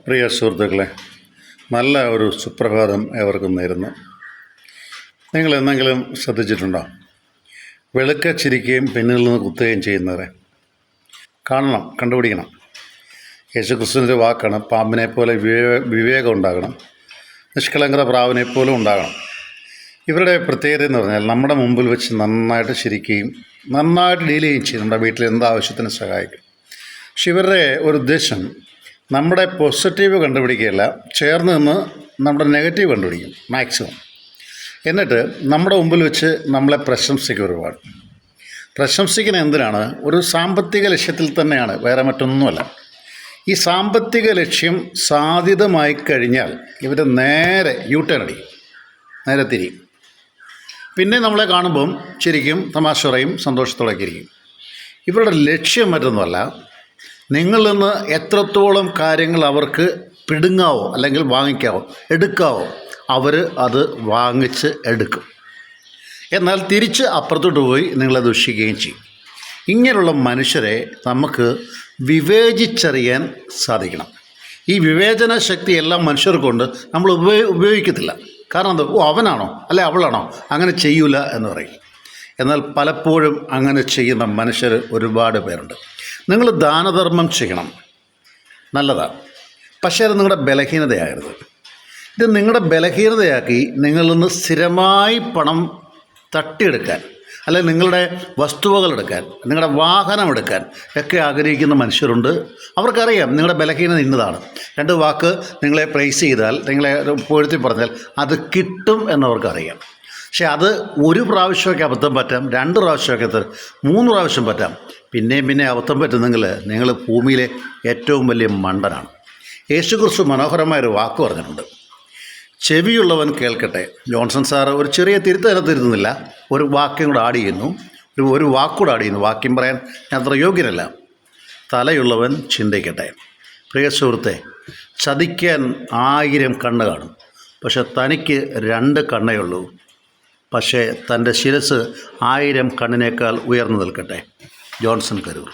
പ്രിയ സുഹൃത്തുക്കളെ, നല്ല ഒരു സുപ്രഭാതം ഏവർക്കും നേരുന്നു. നിങ്ങൾ എന്തെങ്കിലും ശ്രദ്ധിച്ചിട്ടുണ്ടോ? വെളുക്ക ചിരിക്കുകയും പിന്നിൽ നിന്ന് കുത്തുകയും ചെയ്യുന്നവരെ കാണണം, കണ്ടുപിടിക്കണം. യേശുക്രിസ്തുവിൻ്റെ വാക്കാണ്, പാമ്പിനെ പോലെ വിവേകം ഉണ്ടാകണം, നിഷ്കളങ്കത പ്രാവിനെ പോലും ഉണ്ടാകണം. ഇവരുടെ പ്രത്യേകത എന്ന് പറഞ്ഞാൽ നമ്മുടെ മുമ്പിൽ വെച്ച് നന്നായിട്ട് ചിരിക്കുകയും നന്നായിട്ട് ഡീൽ ചെയ്യുകയും ചെയ്യും, നമ്മുടെ വീട്ടിൽ എന്താവശ്യത്തിന് സഹായിക്കും. പക്ഷെ ഇവരുടെ ഒരു ഉദ്ദേശം നമ്മുടെ പോസിറ്റീവ് കണ്ടുപിടിക്കുകയല്ല, ചേർന്ന് നിന്ന് നമ്മുടെ നെഗറ്റീവ് കണ്ടുപിടിക്കും മാക്സിമം. എന്നിട്ട് നമ്മുടെ മുമ്പിൽ വെച്ച് നമ്മളെ പ്രശംസിക്കും. ഒരുപാട് പ്രശംസിക്കുന്ന എന്തിനാണ്? ഒരു സാമ്പത്തിക ലക്ഷ്യത്തിൽ തന്നെയാണ്, വേറെ മറ്റൊന്നുമല്ല. ഈ സാമ്പത്തിക ലക്ഷ്യം സാധ്യതമായി കഴിഞ്ഞാൽ ഇവർ നേരെ യൂട്ടേൺ അടിക്കും, നേരെ തിരിയും. പിന്നെ നമ്മളെ കാണുമ്പം ശരിക്കും തമാശ പറയും, സന്തോഷത്തോടെയൊക്കെ ഇരിക്കും. ഇവരുടെ ലക്ഷ്യം മറ്റൊന്നുമല്ല, നിങ്ങളിൽ നിന്ന് എത്രത്തോളം കാര്യങ്ങൾ അവർക്ക് പിടുങ്ങാവോ അല്ലെങ്കിൽ വാങ്ങിക്കാവോ എടുക്കാവോ അവർ അത് വാങ്ങിച്ച് എടുക്കും. എന്നാൽ തിരിച്ച് അപ്പുറത്തോട്ട് പോയി നിങ്ങളെ ദുഷിക്കുകയും ചെയ്യും. ഇങ്ങനെയുള്ള മനുഷ്യരെ നമുക്ക് വിവേചിച്ചറിയാൻ സാധിക്കണം. ഈ വിവേചന ശക്തി എല്ലാ മനുഷ്യർക്കുണ്ട്, നമ്മൾ ഉപയോഗിക്കത്തില്ല. കാരണം എന്താ? അവനാണോ അല്ലെ അവളാണോ അങ്ങനെ ചെയ്യൂല എന്ന് പറയും. എന്നാൽ പലപ്പോഴും അങ്ങനെ ചെയ്യുന്ന മനുഷ്യർ ഒരുപാട് പേരുണ്ട്. നിങ്ങൾ ദാനധർമ്മം ചെയ്യണം, നല്ലതാണ്. പക്ഷേ അത് നിങ്ങളുടെ ബലഹീനതയാകരുത്. ഇത് നിങ്ങളുടെ ബലഹീനതയാക്കി നിങ്ങളിൽ നിന്ന് സ്ഥിരമായി പണം തട്ടിയെടുക്കാൻ, അല്ലെങ്കിൽ നിങ്ങളുടെ വസ്തുവകൾ എടുക്കാൻ, നിങ്ങളുടെ വാഹനം എടുക്കാൻ ഒക്കെ ആഗ്രഹിക്കുന്ന മനുഷ്യരുണ്ട്. അവർക്കറിയാം നിങ്ങളുടെ ബലഹീനത ഇന്നതാണ്. രണ്ട് വാക്ക് നിങ്ങളെ പ്രൈസ് ചെയ്താൽ, നിങ്ങളെ പൊഴുത്തി പറഞ്ഞാൽ അത് കിട്ടും എന്നവർക്കറിയാം. പക്ഷെ അത് ഒരു പ്രാവശ്യമൊക്കെ അബദ്ധം പറ്റാം, 2 പ്രാവശ്യമൊക്കെ 3 പ്രാവശ്യം പറ്റാം. പിന്നെ അബദ്ധം പറ്റുന്നെങ്കിൽ നിങ്ങൾ ഭൂമിയിലെ ഏറ്റവും വലിയ മണ്ടനാണ്. യേശുക്രിസ്തു മനോഹരമായൊരു വാക്ക് പറഞ്ഞിട്ടുണ്ട്, ചെവിയുള്ളവൻ കേൾക്കട്ടെ. ജോൺസൺ സാറ് ഒരു ചെറിയ തിരുത്തതിനകത്ത് ഇരുന്നില്ല, ഒരു വാക്യം കൂടെ ആഡ് ചെയ്യുന്നു, ഒരു വാക്കുകൂടെ ആഡ് ചെയ്യുന്നു. വാക്യം പറയാൻ ഞാൻ അത്ര യോഗ്യനല്ല. തലയുള്ളവൻ ചിന്തിക്കട്ടെ. പ്രിയ സുഹൃത്തെ, ചതിക്കാൻ 1000 കണ്ണ് കാണും, പക്ഷെ തനിക്ക് 2 കണ്ണേ ഉള്ളൂ. പക്ഷേ തൻ്റെ ശിരസ് 1000 കണ്ണിനേക്കാൾ ഉയർന്നു നിൽക്കട്ടെ. ജോൺസൺ കരൂർ.